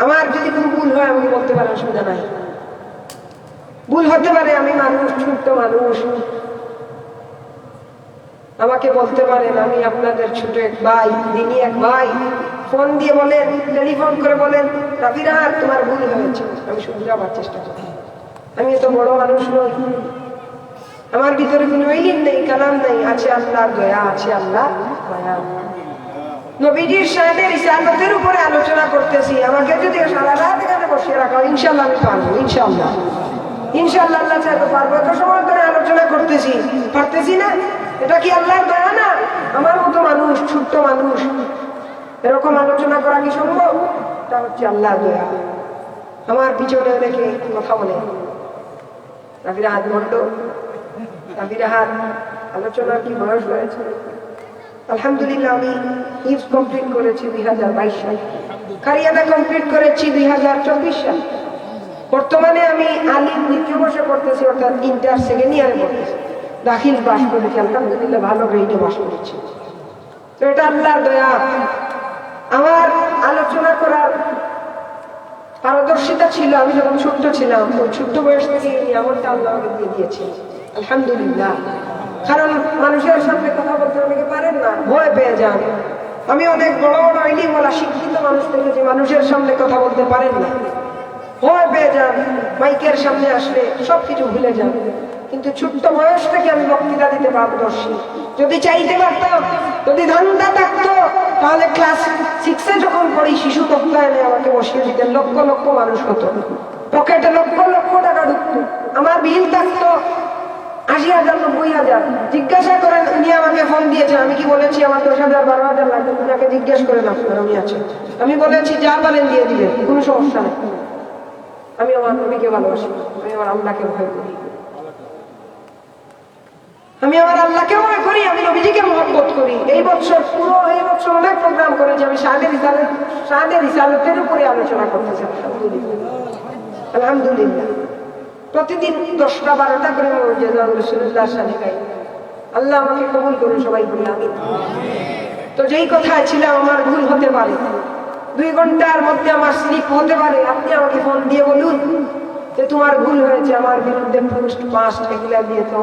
আমার যদি কোনো ভুল হয় আমাকে বলতে পারে, অসুবিধা নাই। ভুল হতে পারে, আমি মানুষ, ছোট্ট মানুষ, আমাকে বলতে পারেন। আমি আপনাদের ছোট এক ভাই, দিনী এক ভাই, ফোন দিয়ে বলেন, টেলিফোন করে বলেন, রাফিরা তোমার ভুল হয়েছে, আমি শুধরাবার চেষ্টা করি। আমি এত বড় মানুষ নই, আমার ভিতরে কোনো ইলম নেই, কালাম নেই, আছে আল্লাহর দয়া, আছে আল্লাহ দয়া। নবীজির শানে রিসালাতের উপরে আলোচনা করতেছি। আমাকে যদি সারা রাত এখানে বসিয়ে রাখা, ইনশাআল্লাহ আমি পারবো, ইনশাআল্লাহ ইনশাআল্লাহ আল্লাহ চাইতে পারবো। এত সময় ধরে আলোচনা করতেছি, পারতেছি না? এটা কি আল্লাহর দয়া না? আমার মতো মানুষ, ছোট্ট মানুষ, এরকম আলোচনা করা কি সম্ভব? এটা হচ্ছে আল্লাহর দয়া। আমার পিছনে দেখে কথা বলে রাফিরা হাত বন্ধ, রাফিরা হাত, আলোচনার কি বয়স হয়েছে? আলহামদুলিল্লাহ আমি হিফজ কমপ্লিট করেছি 2022 সালে, কারিয়ানা কমপ্লিট করেছি 2024 সালে। বর্তমানে আমি আলিম দ্বিতীয় বর্ষে পড়তেছি, অর্থাৎ ইন্টার সেকেন্ড ইয়ারে পড়তেছি। দাখিল পাস করেছি, আলহামদুলিল্লাহ ভালো গ্রেডে পাস করেছি। তো এটা আল্লাহর দয়া। আমার আলোচনা করার পারদর্শিতা ছিল আমি যখন ছোট্ট ছিলাম, ওই ছোট্ট বয়স থেকে এমনটা আল্লাহ আমাকে দিয়ে দিয়েছে, আলহামদুলিল্লাহ। কারণ মানুষের সামনে কথা বলতে অনেকে পারেন না, ভয় পেয়ে যান। আমি অনেক বড় বড় ইলিম বলা শিক্ষিত মানুষ দেখেছি, মানুষের সামনে কথা বলতে পারেন না, ভয় পেয়ে যান, মাইকের সামনে আসলে সবকিছু ভুলে যান। কিন্তু ছোট্ট বয়স থেকে আমি বক্তৃতা দিতে পারদর্শী। যদি চাইতে পারতাম, যদি ধান্দা থাকতো, তাহলে ক্লাস 6-এ যখন পড়ি শিশু বক্তা এনে আমাকে বসিয়ে দিতেন, লক্ষ লক্ষ মানুষ হতো, পকেটে লক্ষ লক্ষ টাকা ঢুকতো, আমার বিল থাকতো 80,000 90,000। জিজ্ঞাসা করেন, উনি আমাকে ফোন দিয়েছেন, আমি কি বলেছি আমার 10,000 12,000 লাগবে? উনাকে জিজ্ঞেস করেন আপনার, আমি আছি, আমি বলেছি যা পারেন দিয়ে দিবেন, কোনো সমস্যা নেই। আমি আমার নবীকে ভালোবাসি, আমি আমার আল্লাহকে ভয় করি, আমি আমার আল্লাহকে ভয় করি, আমি নবীজিকে মহব্বত করি। এই বছর পুরো এই বছর অনেক প্রোগ্রাম করেছি, আমি শাহাদের রিসালাতের উপরে আলোচনা করতেছি, আলহামদুলিল্লাহ। প্রতিদিন 10টা 12টা করে রাসূলুল্লাহ শানে গাই। আল্লাহ আমাকে কবুল করুন, সবাই বলি আমিন। তো যেই কথায় ছিলাম, আমার ভুল হতে পারে, 2 ঘন্টার মধ্যে আমার স্লিপ হতে পারে। আপনি আমাকে ফোন দিয়ে বলুন যে তোমার ভুল হয়েছে, আমার বিরুদ্ধে পোস্ট পাস্ট এগুলা দিয়ে তো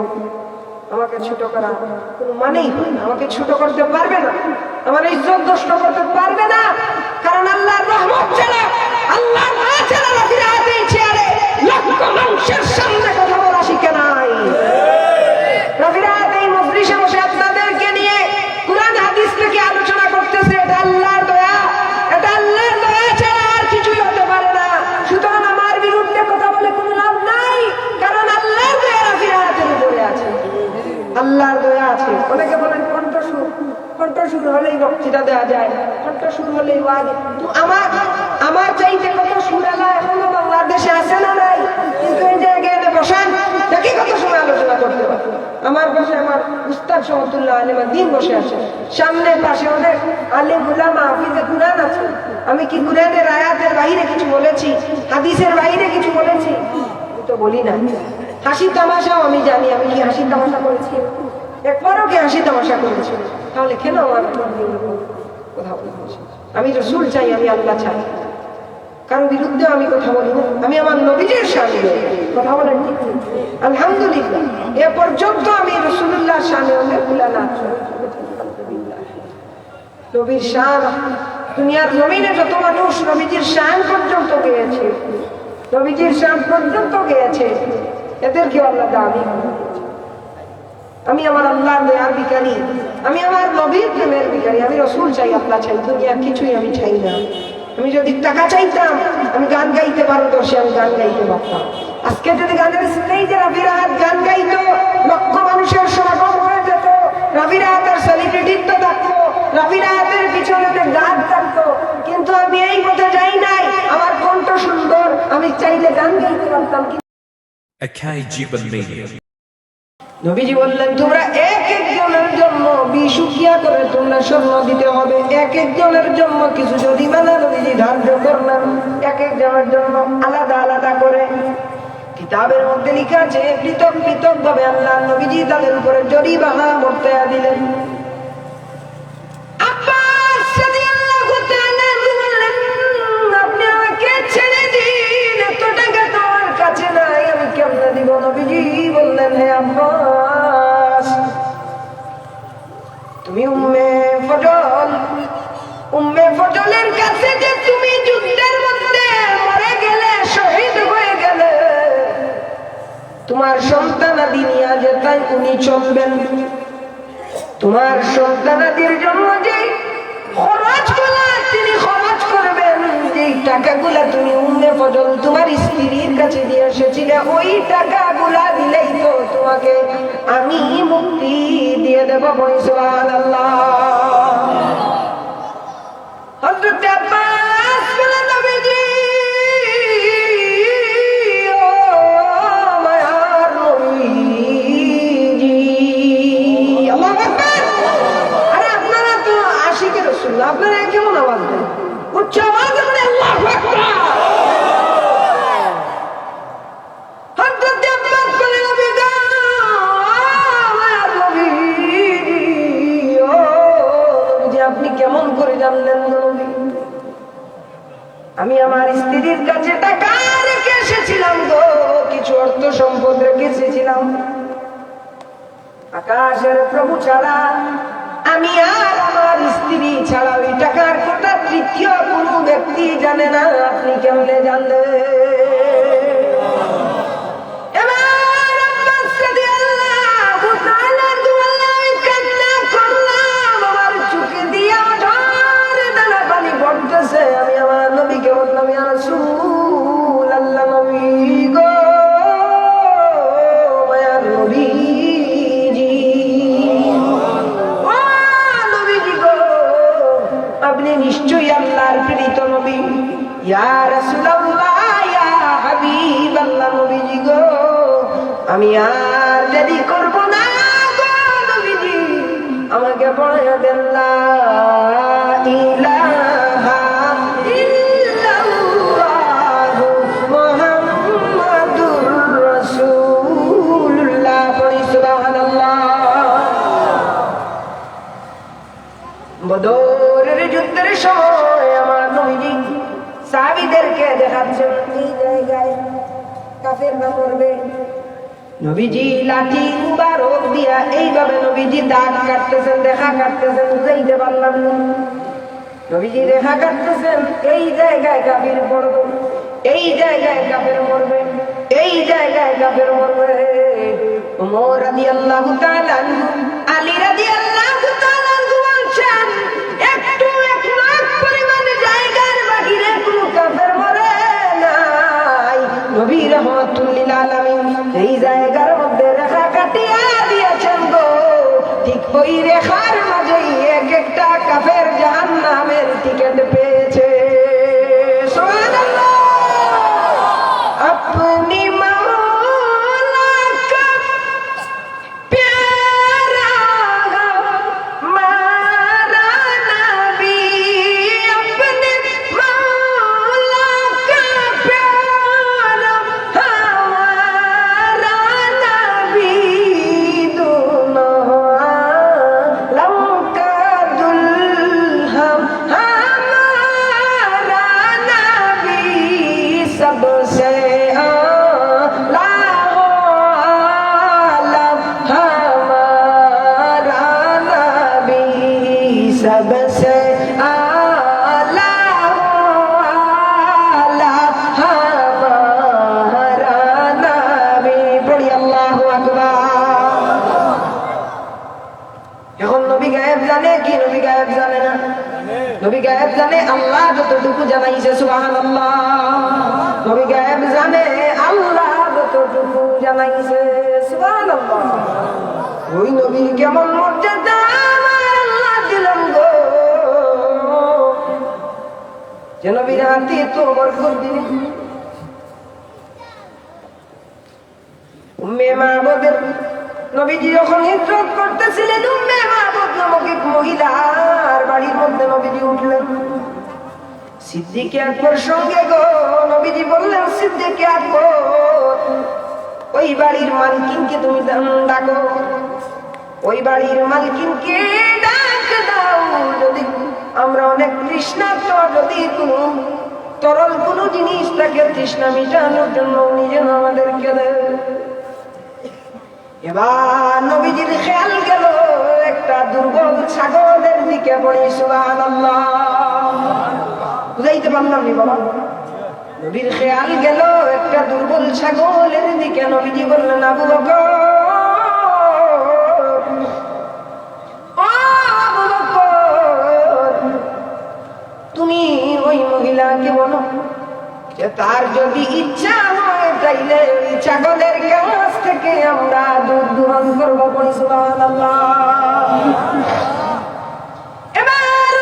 আমাকে ছোট করা কোনো মানেই হয় না। আমাকে ছোট করতে পারবে না, আমার ইজ্জত নষ্ট করতে পারবে না। কারণ আল্লাহর রহমত ছাড়া, আল্লাহর মায়া ছাড়া রাফিরা এই চেয়ারে লক্ষ মানুষের সামনে কথা বলা শিখে নাই। রাফিরা এই মজলিসে বসে আপনাদেরকে নিয়ে কুরআন হাদিস থেকে আলোচনা করতেছে, এটা আল্লাহর দয়া, এটা আল্লাহর দয়া ছাড়া আর কিছুই হতে পারে না। সুতরাং আমার বিরুদ্ধে কথা বলে কোনো লাভ নাই, কারণ আল্লাহর দয়া রাফিরাতের উপরে আছে, আল্লাহর দয়া আছে। অনেকে বলেন কণ্ঠসুর, কণ্ঠসুর হলেই বক্তৃতা দেওয়া যায়, কণ্ঠসুর হলেই ওয়াজ। আমার চাইতে কত সুরালা এখনো বাংলাদেশে আছে না নাই? কিন্তু এই জায়গায় এনে বসান, দেখি কত সময় আলোচনা করতে পারে। আমার বসে আমার উস্তাদ শহতুল্লাহ আলিমা দিন বসে আছে, সামনে পাশে অনেক আলিম উলামা হাফিজে কুরআন আছে। আমি কি কুরআনের আয়াতের বাইরে কিছু বলেছি? হাদিসের বাইরে কিছু বলেছি? আমি তো বলি না। হাসি তামাশাও আমি জানি, আমি কি হাসি তামাশা করেছি? একবারও কি হাসি তামাশা করেছি? তাহলে কেন আমার কথা বলছি? আমি রাসূল চাই, আমি আল্লাহ চাই, কারো বিরুদ্ধে আমি কথা বলি না, আমি আমার নবীজির শানে কথা বলেন, ঠিক? আলহামদুলিল্লাহ এ পর্যন্ত আমি রাসূলুল্লাহর শানে অনেকগুলা নাচ, নবীর শান, দুনিয়ার জমিনে যত মানুষ নবীজির শান পর্যন্ত গেয়েছে, নবীজির শান পর্যন্ত গেয়েছে, এদেরকে আল্লাহ দামি। আমি আমার আল্লাহর দয়ার ভিখারি, আমি আমার নবীর প্রেমের ভিখারি, আমি রাসূল চাই, আল্লাহ চাই, দুনিয়ার কিছুই আমি চাই না। আমি যদি টাকা চাইতাম, আমি গান গাইতে পারদর্শী, আমি গান গাইতে পারতাম। আজকে যদি গানের স্টেজে রাফিরা গান গাইতো, লক্ষ মানুষের সমাগম হয়ে যেত, রাফিরা সেলিব্রিটিত্ব থাকতো, রাফিরা পিছনে গান থাকতো। কিন্তু আমি এই পথে যাই নাই, আমার কণ্ঠ সুন্দর, আমি চাইলে গান গাইতে পারতাম। নবীজি বললেন, তোমরা এক একজনের জন্য বিশুকিয়া করে তোমরা স্বর্ণ দিতে হবে, এক একজনের জন্য কিছু জরিমানা নবীজি ধার্য করলেন, এক একজনের জন্য আলাদা আলাদা করে। কিতাবের মধ্যে লেখা আছে পৃথক পৃথক ভাবে আল্লাহ নবীজি তাদের উপরে জরিমানা বর্তায়া দিলেন। আপনি আমাকে তুমি উম্মে ফজলের কাছে যে তুমি যুদ্ধের মধ্যে মরে গেলে, শহীদ হয়ে গেলে, তোমার সন্তানাদি নিয়ে যে তাই উনি চলবেন। তোমার সন্তানাদির জন্য যে খরচগুলা তিনি খরচ করবেন, যে টাকাগুলা তুমি উম্মে ফজল তোমার স্ত্রীর কাছে দিয়ে এসেছিলে, ওই টাকাগুলা দিলেই তো তোমাকে আমি মুক্তি দিয়ে দেব। সুবহানাল্লাহ। হযরত আব্বাস বলেন, নবীজি ও মায়ার নবীজি, আল্লাহু আকবার। আরে আপনারা তো আশিকের রাসূল, আপনারা কেমন আওয়াজ দেন? উচ্চ আওয়াজে বলে আল্লাহু আকবার। হযরত আব্বাস বলেন, নবীজি মায়ার নবীজি, ও নবীজি আপনি কেমন করে জানলেন? আমি আমার স্ত্রীর কাছে টাকা রেখে এসেছিলাম গো, কিছু অর্থ সম্পদ রেখে এসেছিলাম। আকাশের প্রভু ছাড়া আমি আর আমার স্ত্রী ছাড়া ওই টাকার কথা তৃতীয় কোনো ব্যক্তি জানে না। আপনি কেমনে জানলেন? আমি আমার নবীকে বললাম, ইয়া রাসূলুল্লাহ, নবী গো, মায়ার নবীজি, ও নবীজি গো, আপনি নিশ্চয়ই আল্লাহর প্রেরিত নবী। ইয়া রাসূলুল্লাহ, ইয়া হাবিবাল্লাহ, নবীজি গো, আমি আর দেরি করব না গো নবীজি, আমাকে পড়াইয়া দেন লা ইলাহা বদরের যুদ্ধের সময় আমার নবীজি সাহাবীদেরকে দেখাচ্ছেন এই জায়গায় কাফেররা মরবে। নবীজি লাঠি মুবারক দিয়া এইভাবে নবীজি দাগ কাটতেছেন, দেখা কাটতেছেন, যাইতে পারলাম না। নবীজি রেখা কাটতেছেন, এই জায়গায় কাফির পড়বে, এই জায়গায় কাফের মরবে, এই জায়গায় কাফের মরবে। ওমর রাদিয়াল্লাহু তাআলা আনহু, আলী রাদিয়াল্লাহু তাআলা আনহু বলছেন, একটু এক লাখ পরিমাণ জায়গার বাহিরে কোনো কাফের মরে নাই। নবী রাহমাতুল লিল আলামিন এই জায়গার মধ্যে রেখা কাটিয়ে দিয়েছেন গো, ঠিক ওই রেখার মাঝেই এক একটা কাফের জাহান্নামের টিকিট পেয়েছে। সুবহানাল্লাহ। আপনি মাওলা কা প্যারা মারা নবী, আপনি মাওলা কা প্যারা हमारा नबी, दोनों आलम का दुल्हा हमारा नबी, सबसे आला आलम हमारा नबी, सबसे आला आला हमारा नबी। पढ़ी अल्लाहु अकबर। এখন নবী গায়েব জানে কি নবী গায়েব জানে না? নবী গায়েব জানে আল্লাহ যতটুকু জানাইছে। সুবহানাল্লাহ। নবী গায়েব জানে আল্লাহ যতটুকু জানাইছে। সুবহানাল্লাহ। ওই নবীর কেমন মর্যাদা আমার আল্লাহ দিলেন গো, যে নবীর হাতে তো বরকত দিলেন। উম্মে মাহবুবের নবীজি যখন হিজরত করতেছিলেন, উম্মে মাহবুব নামক এক মহিলার বাড়ির মধ্যে নবীজি উঠলেন। সিদ্দিক আকবর সঙ্গে গো, নবীজি বললেন, সিদ্দিক আকবর, ওই বাড়ির মালকিনকে তুমি ডাকো, ওই বাড়ির মালকিনকে ডাক দাও। যদি আমরা অনেক তৃষ্ণার্ত, যদি কোনো তরল কোনো জিনিস তাকে তৃষ্ণা মিটানোর জন্য উনি যেন আমাদেরকে দেয়। এবার নবীজির খেয়াল গেল একটা একটা দুর্বল ছাগলের দিকে পড়ি সুবহানাল্লাহ। বুঝাইতে পারলাম নি বাবা? নবীর খেয়াল গেল একটা দুর্বল ছাগলের দিকে। নবীজি বললেন, আবু বকর, তুমি ওই মহিলাকে বলো যে তার যদি ইচ্ছা হয় তাইলে ওই ছাগলের কাছ থেকে আমরা দুধ গ্রহণ করবো। সুবহানাল্লাহ। এবার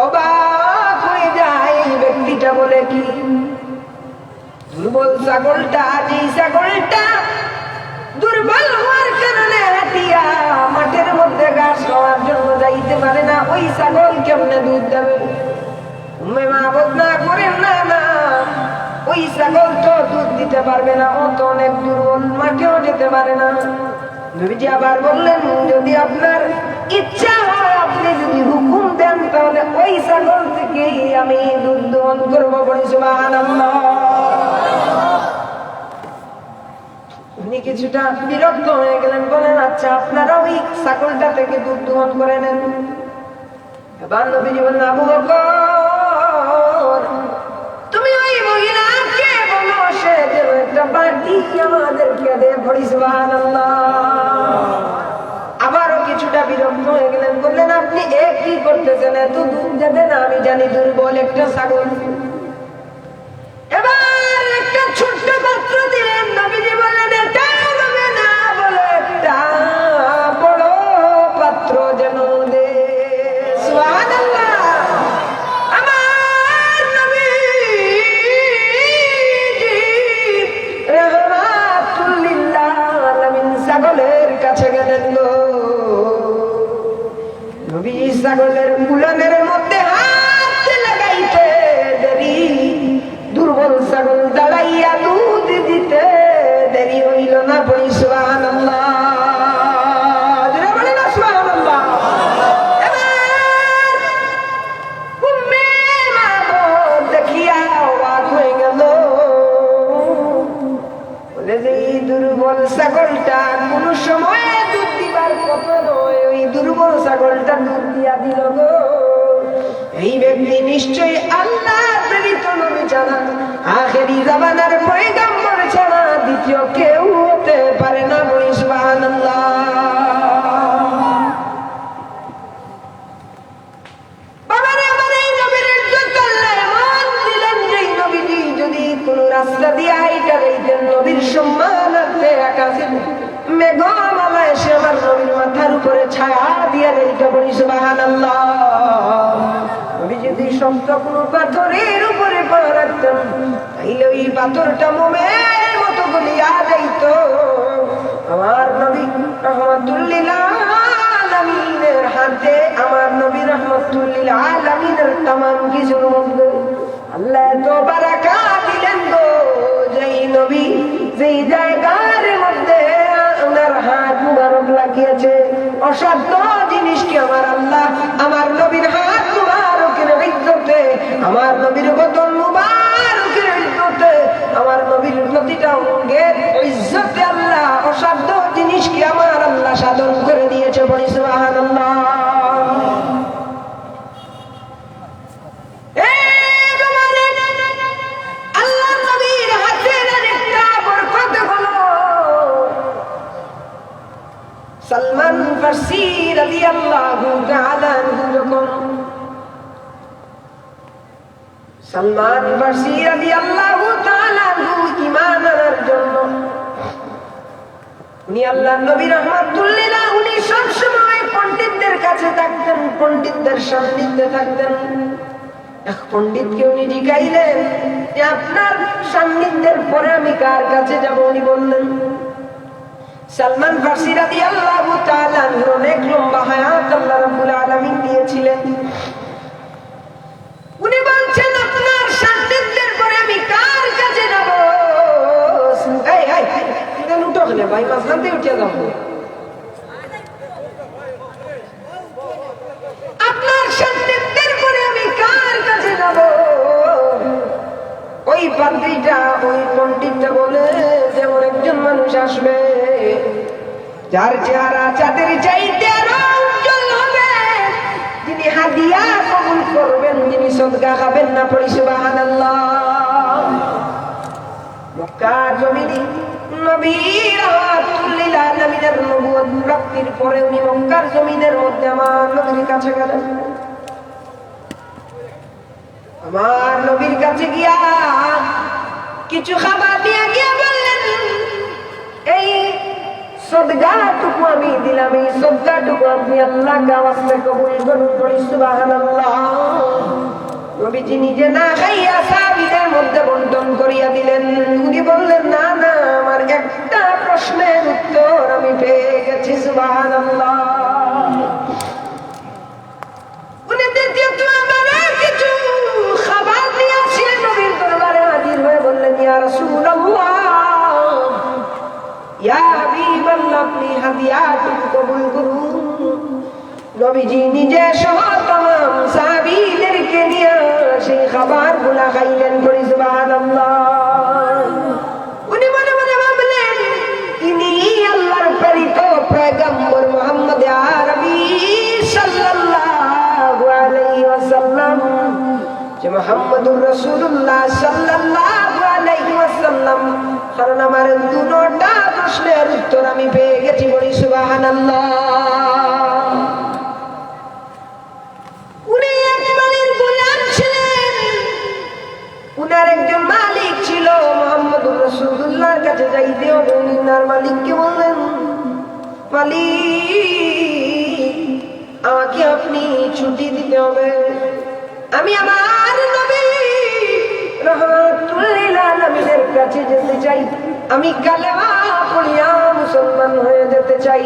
অবাক হয়ে যায় এই ব্যক্তিটা, বলে কি দুর্বল ছাগলটা, যে ছাগলটা দুর্বল হওয়ার কারণে হাতিয়া মাঠের মধ্যে ঘাস খাওয়ার জন্য যাইতে পারে না, ওই ছাগল কেমনে দুধ দেবে? না করেন না, না ওই ছাগল তো দুধ দিতে পারবে না, ও তো অনেক দুর্বল, মাঠেও যেতে পারে না। নবীজি আবার বললেন, যদি আপনার ইচ্ছা হয়, আপনি যদি হুকুম দেন, তাহলে ওই ছাগল থেকেই আমি দুধ দহন করবো। বলি সুবহানাল্লাহ। উনি কিছুটা বিরক্ত হয়ে গেলেন, বলেন আচ্ছা আপনারা ওই ছাগলটা থেকে দুধ দহন করে নেন। এবার নবীজি বললেন, আবু বকর, তুমি ওই মহিলাকে বলো সে যেন একটা বাটি আমাদেরকে দে। পড়ি সুবহানাল্লাহ। আবারও কিছুটা বিরক্ত হয়ে গেলেন, বললেন আপনি কি করতেছেন? এত দুধ যাবে না? আমি জানি দুর্বল একটা ছাগল। এবার একটা ছোট্ট পাত্র দিলেন। নবীজি বললেন, এটা হবে না, বলে একটা বড় পাত্র যেন দে। সুবহানাল্লাহ। আমার নবীজি রাহমাতুল লিল আলামিন ছাগলের কাছে গেলেন। নবী ছাগলের উলানের মধ্যে হাত লাগাইতে দেরি, দুর্বল ছাগল দাঁড়াইয়া দুধ দিতে দেরি হইল না। বলি সুবহানাল্লাহ। সুবহানাল্লাহ। এবার উম্মে মামুন দেখিয়া অবাক হয়ে গেল, বলে যে এই দুর্বল ছাগলটা কোন সময় দুধ দিবার কথা নয়, ওই দুর্বল ছাগলটা দুধ দিয়া দিল গো। এই ব্যক্তি নিশ্চয়ই আল্লাহ প্রেরিত নবী ছাড়া, আখেরি জামানার পয়গম্বর ছাড়া দ্বিতীয় কেউ হতে পারে না। বলি সুবহানাল্লাহ। বাবারে আমার এই নবীর ইজ্জত আল্লাহ এমন দিলেন যে নবীজি যদি কোন রাস্তা দিয়ে আইটা যাইতেন, নবীর সম্মানার্থে আকাশে মেঘমালা এসে আমার নবীর মাথার উপরে ছায়া দিয়া যাইত। বলি সুবহানাল্লাহ। নবী যদি শক্ত কোন পাথরের উপরে পা রাখতেন, তাইলে ওই পাথরটা মোমের মতো গলিয়া যাইত। আমার নবী রাহমাতুল লিল আলামিনের হাতে, আমার নবী রাহমাতুল লিল আলামিনের तमाम কিছুর মধ্যে আল্লাহ তো বারাকাত দিলেন গো। যেই নবী যেই জায়গার মধ্যে ওনার হাত মুবারক লাগিয়েছে, অসাধ্য জিনিস কি আমার আল্লাহ আমার নবীর হাত মুবারকের ইজ্জতে, আমার নবীর বদন মুবারকের ইজ্জতে, আমার নবীর প্রতিটা অঙ্গের ইজ্জতে আল্লাহ অসাধ্য জিনিস কি আমার আল্লাহ সাধন করে দিয়েছে। বলি সুবহানাল্লাহ। সালমান ফারসি রাদিয়াল্লাহু তাআলা আনহু যখন সালমান ফারসি রাদিয়াল্লাহু তাআলা আনহু ঈমান আনার জন্য উনি আল্লাহর নবী রাহমাতুল লিল আলামিন, উনি সব সময় পণ্ডিতদের কাছে থাকতেন, পণ্ডিতদের সান্নিধ্যে থাকতেন। এক পণ্ডিতকে উনি জিজ্ঞাইলেন যে আপনার সান্নিধ্যের পরে আমি কার কাছে যাব? উনি বললেন সালমান ফারসি রাদিয়াল্লাহু তাআলা আনহু অনেক লম্বা হায়াত আল্লাহ রাব্বুল আলামিন দিয়েছিলেন। উনি বলছেন আপনার সান্নিধ্যের পরে আমি কার কাছে যাব? এই এই তুমি উঠো না ভাই, মাঝখানে উঠে যাও। আপনার সান্নিধ্যের পরে আমি কার কাছে যাব? ওই পাদ্রীটা, ওই পণ্ডিতটা বলে যেমন একজন মানুষ আসবে, যার চেহারা চাঁদের চাইতে আরো উজ্জ্বল হবে, যিনি হাদিয়া কবুল করবেন, যিনি সদকা খাবেন না, পড়ি সুবহানাল্লাহ। মক্কার জমিনে নবী রাহমাতুল লিল আলামিনের নবুয়ত প্রাপ্তির পরে উনি মক্কার জমিনের মধ্যে আমার নবীর কাছে গেলেন। আমার নবীর কাছে গিয়া কিছু খাবার দিয়ে গিয়ে বললেন, এই সদকাটুকু আমি দিলাম, এই সদকাটুকু আপনি আল্লাহর ওয়াস্তে কবুল করুন, পড়ি সুবহানাল্লাহ। নবীজি নিজে না খাইয়া সাহাবীদের মধ্যে বন্টন করিয়া দিলেন। উনি বললেন, না না, আমার একটা প্রশ্নের উত্তর আমি পেয়ে গেছি, সুবহানাল্লাহ। উনি দ্বিতীয়ত আবার কিছু খাবার নিয়ে আসিয়া নবীর দরবারে হাজির হয়ে বললেন, ইয়া রাসূলুল্লাহ, ইয়া হাবিবাল্লাহ, আপনি হাদিয়াটুকু কবুল করুন। নবীজি নিজে সহ तमाम সাহাবীদেরকে নিয়ে সেই খাবারগুলা খাইলেন, পড়ি সুবহানাল্লাহ। উনি মনে মনে ভাবলেন, ইনি আল্লাহর প্রেরিত পয়গম্বর মুহাম্মদ আরবী সাল্লাল্লাহু আলাইহি ওয়াসাল্লাম, যে মুহাম্মদুর রাসূলুল্লাহ সাল্লাল্লাহু আলাইহি ওয়াসাল্লাম। কারণ আমার দুটোটা প্রশ্নের উত্তর আমি পেয়ে গেছি, পড়ি সুবহানাল্লাহ। উনার একজন মালিক ছিল, মুহাম্মদুর রাসূলুল্লাহর কাছে যাইতে হবে। উনার মালিককে বললেন, মালিক, আমাকে আপনি ছুটি দিতে হবে, আমি আমার নবী রাহমাতুল লিল আলামিনের কাছে যেতে চাই, আমি কালেমা পড়িয়া মুসলমান হয়ে যেতে চাই।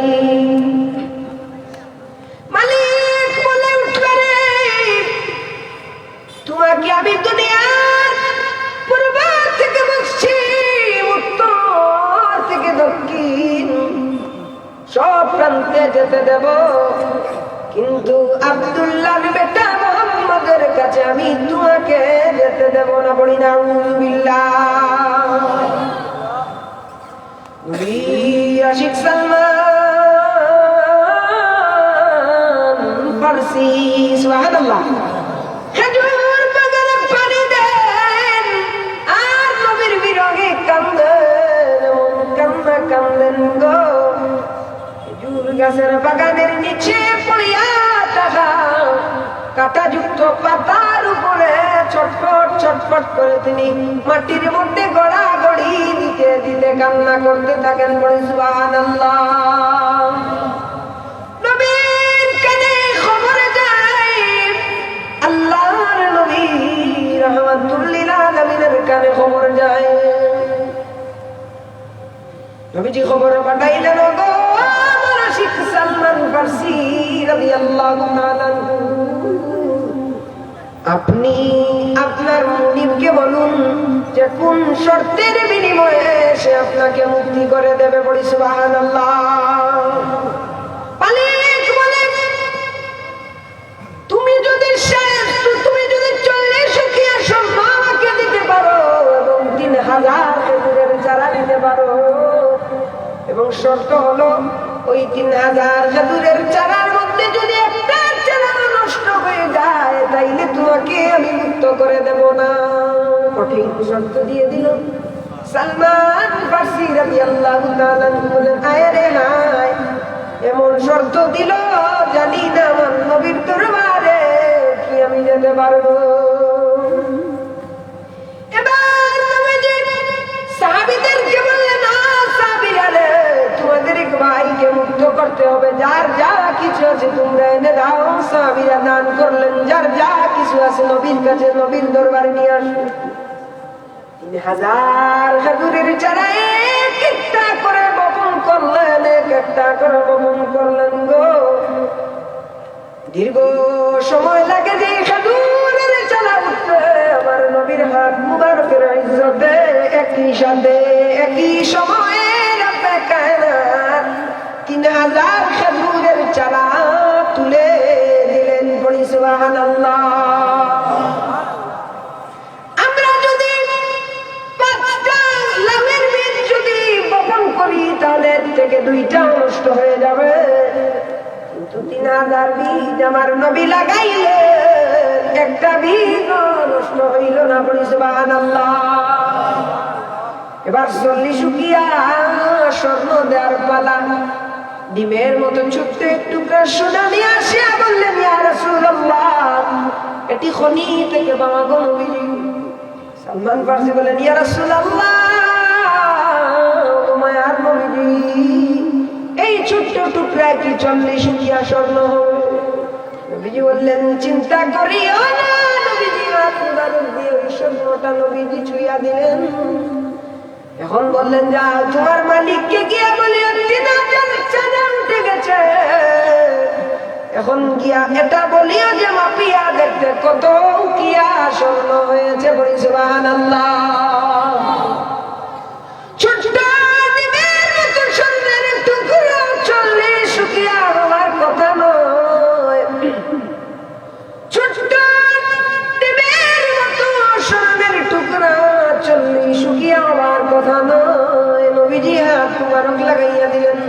মালিক বলে উঠলেন, তোমাকে আমি দুনিয়ার পূর্ব থেকে পশ্চিম, উত্তর থেকে দক্ষিণ সব প্রান্তে যেতে দেব, কিন্তু আব্দুল্লাহর বেটা মুহাম্মদের কাছে আমি তোমাকে যেতে দেব না, পড়ি নাউযুবিল্লাহ। নবী আশিক সালমান ফারসি, সুবহানাল্লাহ, খেজুর বাগানে পানি দেন আর নবীর বিরহে কান্দেন, কান্না কান্দেন গো। খেজুর গাছের বাগানের নিচে পড়িয়া থাকা কাঁটাযুক্ত পাতার উপরে ছটফট ছটফট করে তিনি মাটির মধ্যে গড়াগড়ি দিতে দিতে কান্না করতে থাকেন, পড়ি সুবহানাল্লাহ। নবীর কানে খবর যায়, আল্লাহর নবী রাহমাতুল লিল আলামিনের কানে খবর যায়। নবীজি খবর পাঠাইলেন, গো আমার আশিক সালমান ফারসি রাদিয়াল্লাহু তাআলা, আপনি আপনার মুনিবকে বলুন যে কোন শর্তের বিনিময়ে সে আপনাকে মুক্তি করে দেবে, পড়ি সুবহানাল্লাহ। মালিক বলে, তুমি যদি 40 উকিয়া স্বর্ণ আমাকে দিতে পারো এবং 3000 খেজুরের চারা দিতে পারো, এবং শর্ত হলো ওই 3000 খেজুরের চারার মধ্যে যদি একটা চারা নষ্ট হয়ে যায় তাইলে তোমাকে আমি মুক্ত করে দেব না। কঠিন শর্ত দিয়ে দিল। সালমান ফারসি রাদিয়াল্লাহু তাআলা বলেন, আয় রে হায়, এমন শর্ত দিল, জানি না আমার নবীর দরবারে কি আমি যেতে পারবো। এবার নবীজি সাহাবীদেরকে বললেন, সাহাবীরা রে, তোমাদের এক ভাইকে মুক্ত করতে হবে, যার যা কিছু আছে তোমরা এনে দাও। সাহাবীরা দান করলেন, যার যা কিছু আছে নবীর কাছে, নবীর দরবারে নিয়ে আসো। 3000 খেজুরের চারা এক একটা করে বপন করলেন, এক একটা করে বপন করলেন গো। দীর্ঘ সময় লাগে যে খেজুরের চারা উঠতে, আমার নবীর হাত মুবারকের ইজ্জতে একই সাথে একই সময়ে রব্বে কায়নাত 3000 খেজুরের চারা তুলে দিলেন, পড়ি সুবহানাল্লাহ। আমরা যদি 5টা লাউয়ের বীজ যদি বপন করি তাহলে থেকে 2টা নষ্ট হয়ে 3000 বীজ আমার নবী লাগাইলে একটা বীজ নষ্ট হইল না, বলি সুবহানাল্লাহ। এবার 40 শুকিয়া স্বর্ণ দেওয়ার পালা। ডিমের মতো ছোট্ট একটু টুকরা সোনা নিয়ে আসিয়া বললেন, ইয়া রাসূলুল্লাহ, এটি খনি থেকে পাওয়া গো নবীজি। সালমান ফারসি বলেন, ইয়া রাসূলুল্লাহ, মায়ার নবীজি, এই ছোট্ট টুকরায় কি 40 শুকিয়া স্বর্ণ হবে? নবীজি বললেন, চিন্তা করিও না। নবীজি হাত দিয়ে ওই স্বর্ণটা নবীজি ছুঁইয়া দিলেন। এখন বললেন, যা তোমার মালিককে গিয়া বলিও 3000 চাঁদা উঠে গেছে। এখন গিয়া এটা বলিও যে মাপিয়া দেখতে কত উকিয়া স্বর্ণ হয়েছে, বলি সুবহানাল্লাহ। ছোট্ট ডিমের মতো স্বর্ণের টুকরা 40 শুকিয়া হওয়ার কথা নয়। ছোট্ট ডিমের মতো স্বর্ণের টুকরা 40 শুকিয়া হওয়ার কথা নয়। নবীজি হাত মুবারক লাগাইয়া দিলেন।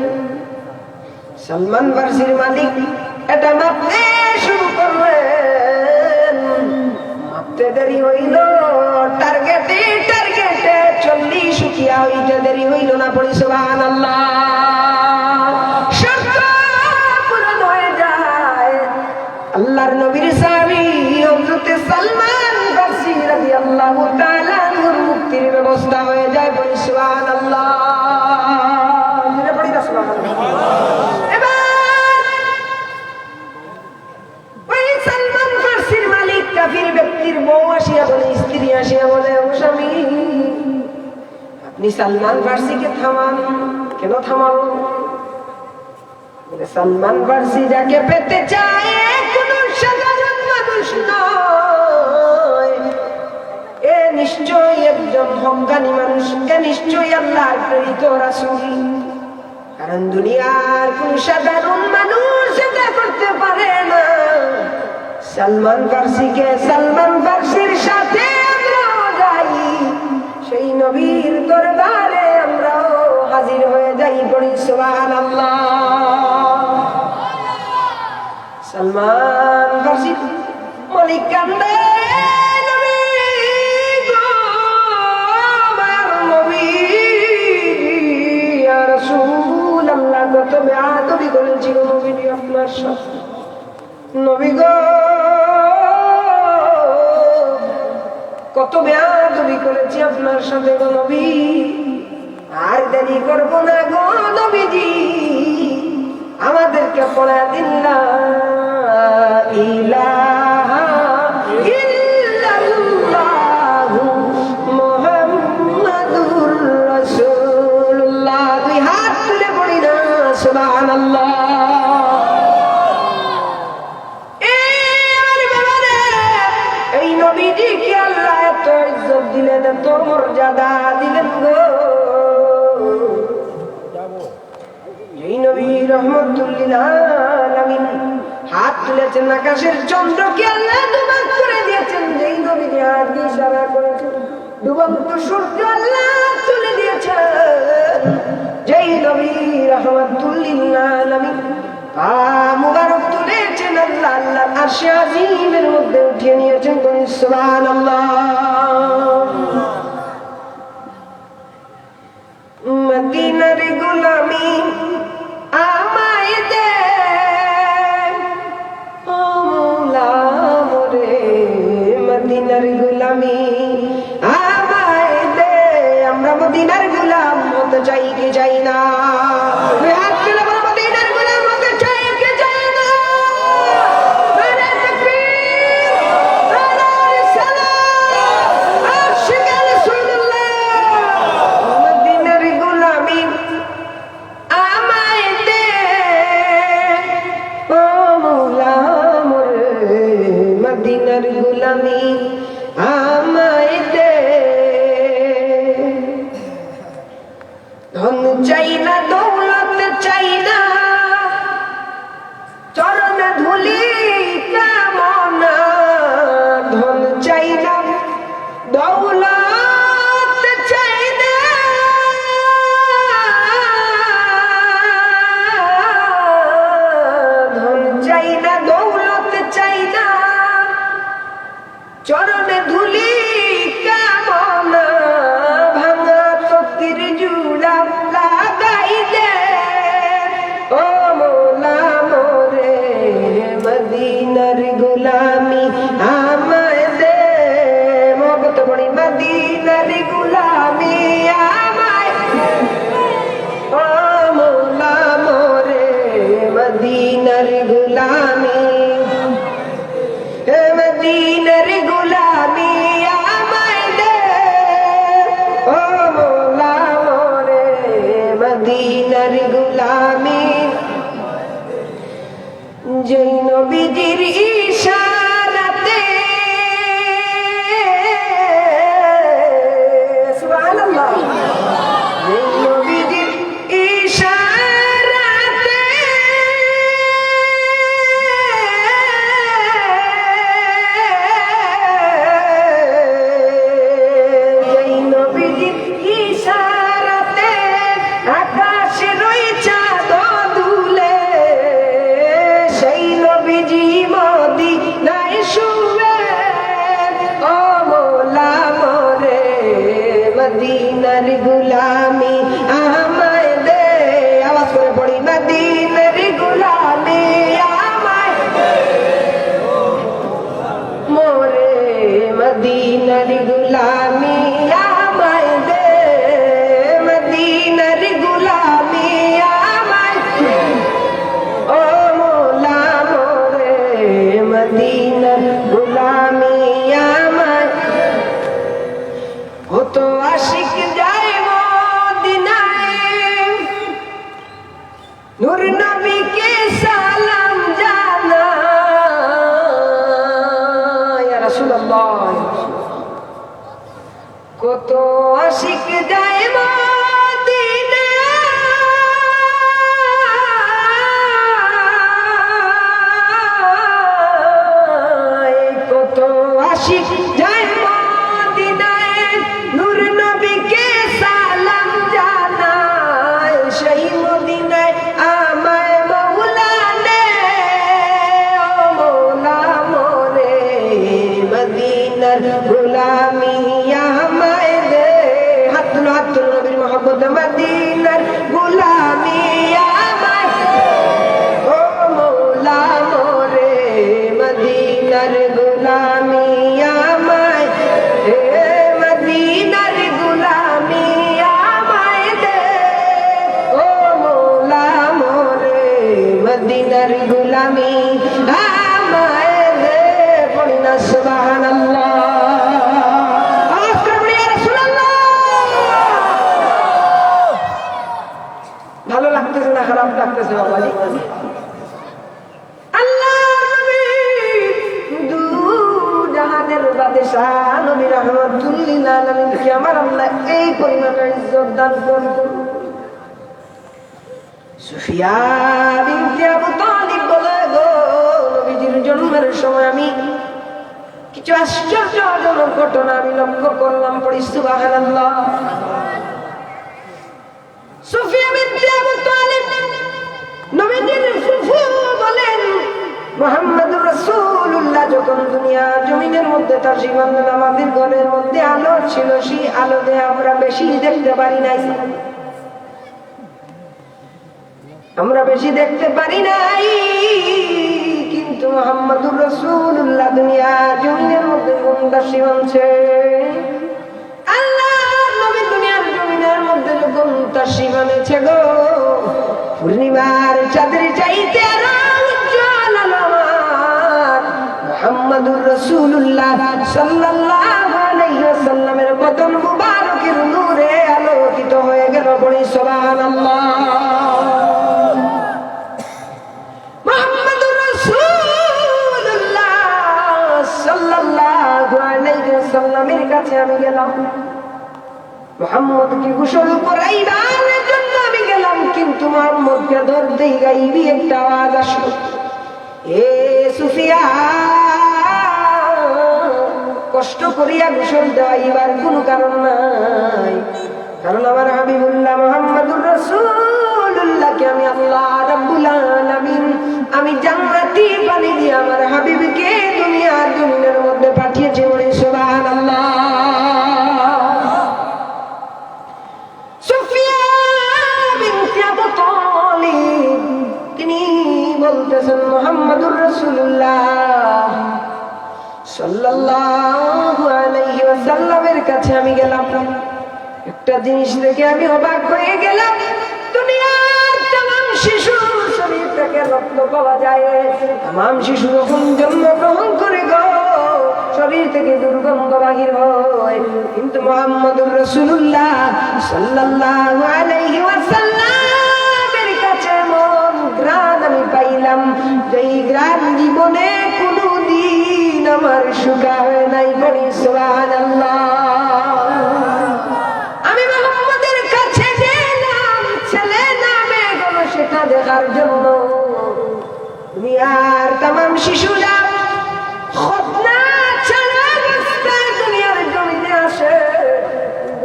সালমান ফারসির মালিক এটা মাপতে শুরু করলেন। মাপতে দেরি হইল, টার্গেটে 40 শুকিয়া হইতে দেরি হইল না, পড়ি সুবহানাল্লাহ। শর্ত পূরণ হয়ে যায়। আল্লাহর নবীর সাহাবী হযরত সালমান ফারসি রাদিয়াল্লাহু তাআলা আনহুর মুক্তির ব্যবস্থা হয়ে যায়, পড়ি সুবহানাল্লাহ। এটা পড়ি না সুবহানাল্লাহ। কাফির ব্যক্তির বউ আসিয়া বলে, স্ত্রী আসিয়া বলে, ও স্বামী, আপনি সালমান ফারসিকে থামান। কেন থামাবো? সালমান ফারসি যাকে পেতে চায় কোন সাধারণ মানুষ নয়। এ নিশ্চয়ই একজন হক্কানি মানুষ, এ নিশ্চয়ই আল্লাহর প্রেরিত রাসূল। কারণ দুনিয়ার কোন সাধারণ মানুষ এটা করতে পারে না। সালমান ফারসিকে, সালমান ফারসির সাথে আমরাও যাই, সেই নবীর দরবারে আমরাও হাজির হয়ে যাই, পড়ি সুবহানাল্লাহ। সালমান ফারসি মালিক কান্দে, নবী গো, আমার নবী, ইয়া রাসূলুল্লাহ, কত বেয়াদবি করেছি গো নবীজি আপনার সাথে। নবী গো, কত বেয়াদবি করেছি আপনার সাথে গো নবী। আর দেরি করব না গো নবীজি, আমাদেরকে পড়া দিন লা ইলাহা ইল্লাল্লাহু মুহাম্মাদুর রাসূলুল্লাহ। দুই হাত তুলে পড়ি না সুবহানাল্লাহ। দিলেন, এত মর্যাদা দিলেন গো। এই নবী রহমাতুল আলামিন হাত তুলেছেন, আকাশের চন্দ্রকে আল্লাহ ডুবাক করে দিয়েছেন। যেই নবী হাত দিয়ে ইশারা করেছেন, ডুবন্ত সূর্য আল্লাহ তুলে দিয়েছেন। যেই নবী রহমাতুল আলামিন পা মুবারক তুলেছেন, আল্লাহ আল্লাহর আরশে আজিমের মধ্যে উঠিয়ে নিয়েছেন, সুবহানাল্লাহ। মদিনার গোলামি আমায় দে, ও মওলা মোরে, মদিনার গোলামি আমায় দে। আমরা মদিনার গোলাম হতে চাই কি চাই না? মদিনার গোলামি আমায় দে, ধন চাই না মদিনার গুলামি আমায় দে, আওয়াজ করে পড়ি মদিনার গুলামি আমায় দে, মোরে মদিনার গুলামি আমায় দে, মদিনার গুলামি আমায় দে, ও মোলা মোরে মদিনার গুলামি আমায়, কত আশিক যায় মদিনায়, নূর নবীকে সালাম জানায়, ইয়া রাসূলুল্লাহ। কত আশিক যায় মদিনায়, কত আশিক যায় মদিনায়, নূর নবীকে সালাম জানায়, সেই মদিনায় আমায় মওলা নে, ও মওলা মোরে মদিনার গোলামি আমায় দে, হাত তুলো হাত তুলো নবীর মহব্বত, মদিনার গোলামি আমায় দে, ও মওলা মোরে মদিনার গোলামি আমায় দে, মদিনার গোলামি আমায় দে, ও মওলা মোরে মদিনার গোলামি আমায় দে, পড়ি না সুবহানাল্লাহ। আওয়াজ করে পড়ি ইয়া রাসূলুল্লাহ। ভালো লাগতেছে না খারাপ লাগতেছে বাবাজি? আল্লাহর নবী দু জাহানের বাদশা নবী রাহমাতুল লিল আলামিনকে আমার আল্লাহ এই পরিমাণের ইজ্জত দান করলেন। সুফিয়া বিনতে আবু তালিব বলে, গো নবীজির জন্মের সময় আমি কিছু আশ্চর্যজনক ঘটনা আমি লক্ষ্য করলাম, পড়ি সুবহানাল্লাহ। সুফিয়া বিনতে আবু তালিব নবীজির ফুফু বলেন, মুহাম্মদুর রাসূলুল্লাহ যখন দুনিয়া জমিনের মধ্যে তাশরীফ আনলেন, আমাদের ঘরের মধ্যে আলো ছিল, সেই আলো দিয়ে আমরা বেশি দেখতে পারি নাই, আমরা বেশি দেখতে পারি নাই, কিন্তু মুহাম্মদুর রাসূলুল্লাহ দুনিয়া জমিনের মধ্যে যখন তাশরীফ আনছে, আল্লাহর নবী দুনিয়ার জমিনের মধ্যে যখন তাশরীফ আনেছে, গো পূর্ণিমার চাঁদের চাইতে আরো উজ্জ্বল আলো আমার মুহাম্মদুর রাসূলুল্লাহ সাল্লাল্লাহু আলাইহি ওয়াসাল্লামের বদন মুবারকের নূরে আলোকিত হয়ে গেল, পড়ি সুবহানাল্লাহ। মুহাম্মদুর রাসূলুল্লাহ সাল্লাল্লাহু আলাইহি ওয়াসাল্লামের কাছে আমি গেলাম, মুহাম্মদকে গোসল করাইবার জন্য আমি গেলাম, কিন্তু মুহাম্মদকে ধরতেই গাইবি একটা আওয়াজ আসলো, এ সুফিয়া, কষ্ট করিয়া গোসল দেওয়াইবার কোনো কারণ নাই, কারণ আমার হাবিবুল্লাহ মুহাম্মদুর রাসূলুল্লাহকে আমি আল্লাহ রাব্বুল আলামিন আমি জান্নাতি পানি দিয়ে আমার হাবিবকে দুনিয়ার জমিনের মধ্যে পাঠিয়েছি, বলি সুবহানাল্লাহ। সুফিয়া বিনতে আবু তালিব তিনি বলতেছেন, মুহাম্মদুর রাসূলুল্লাহ সাল্লাল্লাহু আলাইহি ওয়াসাল্লামের কাছে আমি গেলাম, একটা জিনিস দেখে আমি অবাক হয়ে গেলাম, দুনিয়ার तमाम শিশুর শরীর থেকে রক্ত পাওয়া যায়, तमाम শিশু যখন জন্মগ্রহণ করে গো শরীর থেকে দুর্গন্ধ বাহির হয়, কিন্তু মুহাম্মদুর রাসূলুল্লাহ সাল্লাল্লাহু আলাইহি ওয়াসাল্লামের কাছে এমন ঘ্রাণ আমি পাইলাম, যেই ঘ্রাণ জীবনে কোনোদিন আমার শুকা হয় নাই, বলি সুবহানাল্লাহ। আমি মুহাম্মদের কাছে গেলাম ছেলে নামে গেল সেটা দেখার জন্য, দুনিয়ার तमाम শিশুরা খতনা ছাড়া অবস্থায় দুনিয়ার জমিনে আসে,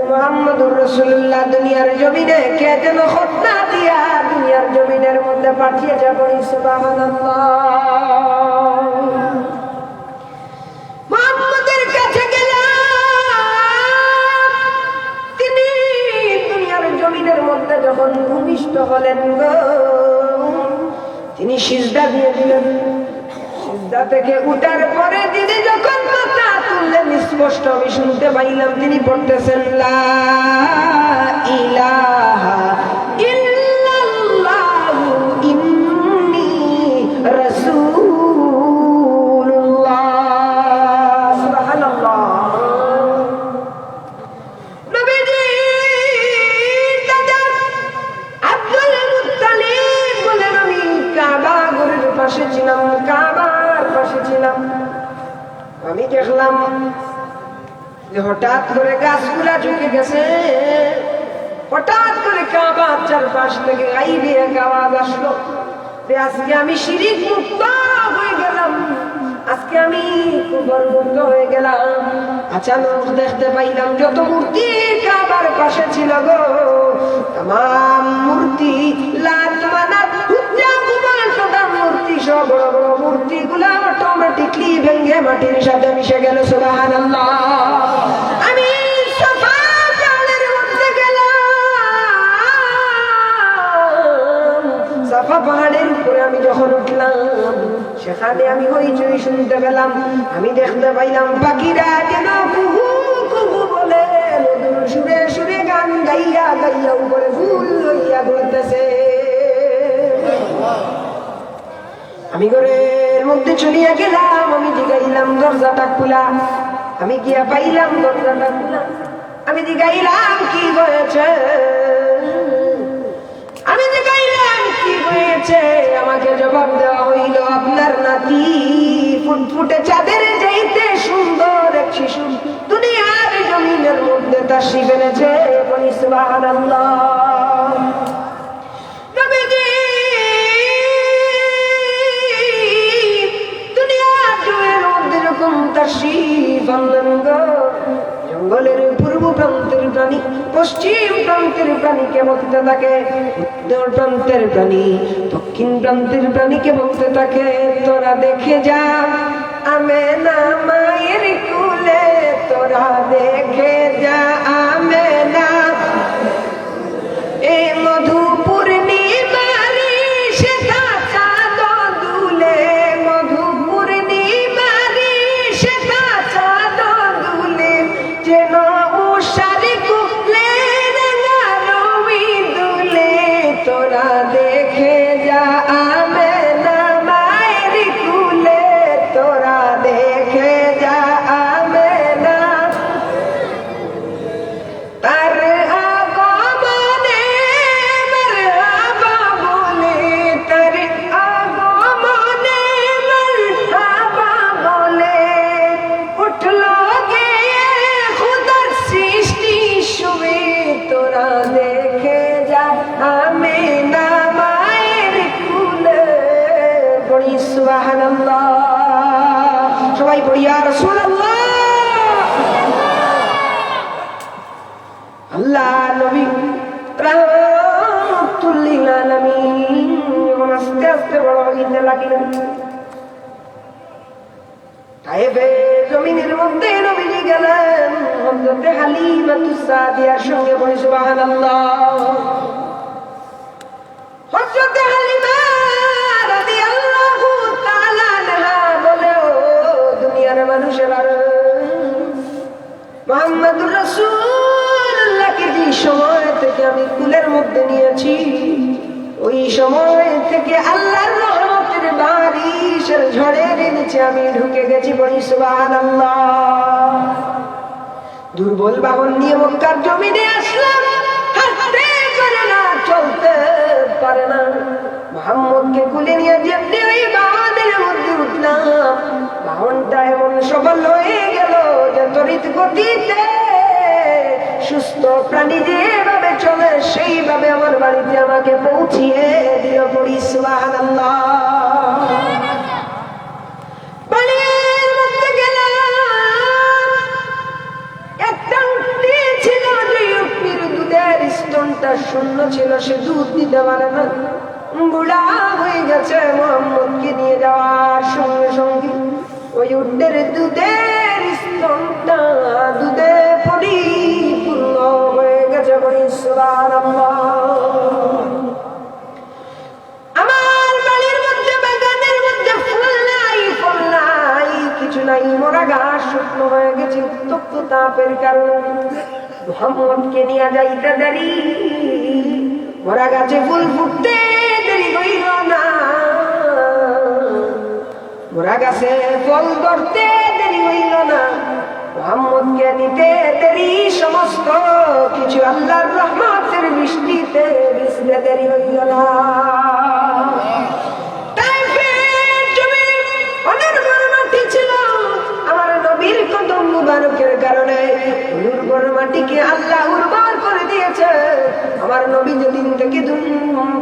মুহাম্মদুর রাসূলুল্লাহ দুনিয়ার জমিনে কে যেন খতনা দিয়া দুনিয়ার জমিনের মধ্যে পাঠিয়েছে, বলি সুবহানাল্লাহ। মুহাম্মদের কাছে গেলাম, তিনি বলেন গো, তিনি সিজদা দিয়ে দিলেন। সিজদা থেকে উঠার পরে তিনি যখন মাথা তুললেন, স্পষ্ট আমি শুনতে পাইলাম তিনি পড়তেছেন লা ইলাহা ইল্লাল্লাহু ইন্নী রাসূলুল্লাহ। সুবহানাল্লাহ। নবীজি দাদা আব্দুল মুত্তালিব বলেন আমি কাবা ঘরের পাশে ছিলাম, কাবার পাশে ছিলাম। আমি দেখলাম যে হঠাৎ করে গাছগুলা ঝুঁকে গেছে, হঠাৎ করে কাবার চারপাশ থেকে আইবে এক আওয়াজ আসলো যে আজকে আমি শিরিক মুক্ত হয়ে গেলাম, আজকে আমি কুফর মুক্ত হয়ে গেলাম। আচানক দেখতে পাইলাম যত মূর্তি কাবার পাশে ছিল গো, তাম মূর্তি লাত মানাত হুজ্জা কুবল তোটা মূর্তি সব বড় বড় মূর্তিগুলা অটোমেটিকলি ভেঙে মাটির সাথে মিশে গেল। সুবহানাল্লাহ। আমি সাফা পাহাড়ের মধ্যে গেলাম, সাফা পাহাড়ের উপরে আমি যখন উঠলাম সেখানে আমি হইচই শুনতে পেলাম। আমি দেখতে পাইলাম পাখিরা যেন কুহু কুহু বলে মধুর সুরে সুরে গান গাইয়া গাইয়া উপরে ফুল লইয়া ঘুরতেছে। আমি ঘরের মধ্যে চলিয়া গেলাম, আমি জিগাইলাম দরজাটা খোলা। আমি গিয়া পাইলাম দরজাটা খোলা। আমি জিগাইলাম কি হয়েছে, আমি জিগাইলাম কি হয়েছে। আমাকে জবাব দেওয়া হইল আপনার নাতি ফুটফুটে চাঁদের চাইতে সুন্দর এক শিশু দুনিয়ার জমিনের মধ্যে তাশরীফ এনেছে। বলি সুবহানাল্লাহ। নবীজি দুনিয়ার জমিনের মধ্যে যখন তাশরীফ আনলেন গো, জঙ্গলের পূর্ব প্রান্তের প্রাণী পশ্চিম প্রান্তের প্রাণীকে বলতে থাকে, উত্তর প্রান্তের প্রাণী দক্ষিণ প্রান্তের প্রাণীকে বলতে থাকে তোরা দেখে যা আমেনা মায়ের কুলে, তোরা দেখে যা আমেনা এ মধু পূর্ণিমারি সেটা চাঁদ দুলে, মধু পূর্ণিমারি সেটা চাঁদ দুলে, যেন উষারি কুলে রঙি দুলে, তোরা দেখে যা আমেনা মায়ের কুলে, তোরা দেখে যা আমেনা। তার আগমনে মারহাবা বলে, তার আগমনে মারহাবা বলে উঠলো গিয়ে খুদার সৃষ্টি শুয়ে, তোরা দেখে যা আমেনা মায়ের কুলে। পড়ি সুবহানাল্লাহ। সবাই পড়ি ইয়া রাসূলুল্লাহ। আল্লাহ নবী রাহমাতুল লিল আলামিন যখন আস্তে আস্তে বড় হইতে লাগলেন, তায়েফে জমিনের মধ্যে নবীজি গেলেন হযরতে হালিমাতুস সাদিয়ার সঙ্গে। বলি সুবহানাল্লাহ। হযরতে হালিমা রাদিয়াল্লাহু তাআলা আনহা বলে ও দুনিয়ার মানুষেরা, মুহাম্মদুর রাসূলুল্লাহকে যে সময় থেকে আমি কুলের মধ্যে নিয়েছি, ওই সময় থেকে আল্লাহর রহমতের বারিশের ঝড়ের নিচে আমি ঢুকে গেছি। বলি সুবহানাল্লাহ। দুর্বল বাহন নিয়ে মক্কার জমিনে আসলাম, হাঁটতে পারে না, চলতে পারে না। মুহাম্মদকে কুলে নিয়ে যেমনি ওই বাহনের মধ্যে উঠলাম, বাহনটা এমন সবল হয়ে গেল যে তড়িৎ গতিতে সুস্থ প্রাণী যেভাবে চলে সেইভাবে আমার বাড়িতে আমাকে পৌঁছিয়ে দিল। পড়ি সুবহানাল্লাহ। বাড়ির মধ্যে গেলাম, একটা উটনি ছিল, যে উটনির দুধের স্তনটা শূন্য ছিল, সে দুধ দিতে পারে না, বুড়া হয়ে গেছে। মুহাম্মদকে নিয়ে যাওয়ার সঙ্গে সঙ্গে ওই উটের দুধের স্তনটা দুধে পরিপূর্ণ হয়ে গেছে। বলি সুবহানাল্লাহ। মহব্বতের কারণে মুহাম্মদকে নিয়ে যাইতে দেরি, মরা গাছে ফুল ফুটতে দেরি হইল না, মরা গাছে ফল ধরতে দেরি হইল না, মুহাম্মদকে নিতে দেরি, সমস্ত কিছু আল্লাহর রহমতের বৃষ্টিতে ভিজতে দেরি হইল না। মুবারকের কারণে উর্বর মাটিকে আল্লাহ উর্বর করে দিয়েছে। আমার নবী যেদিন থেকে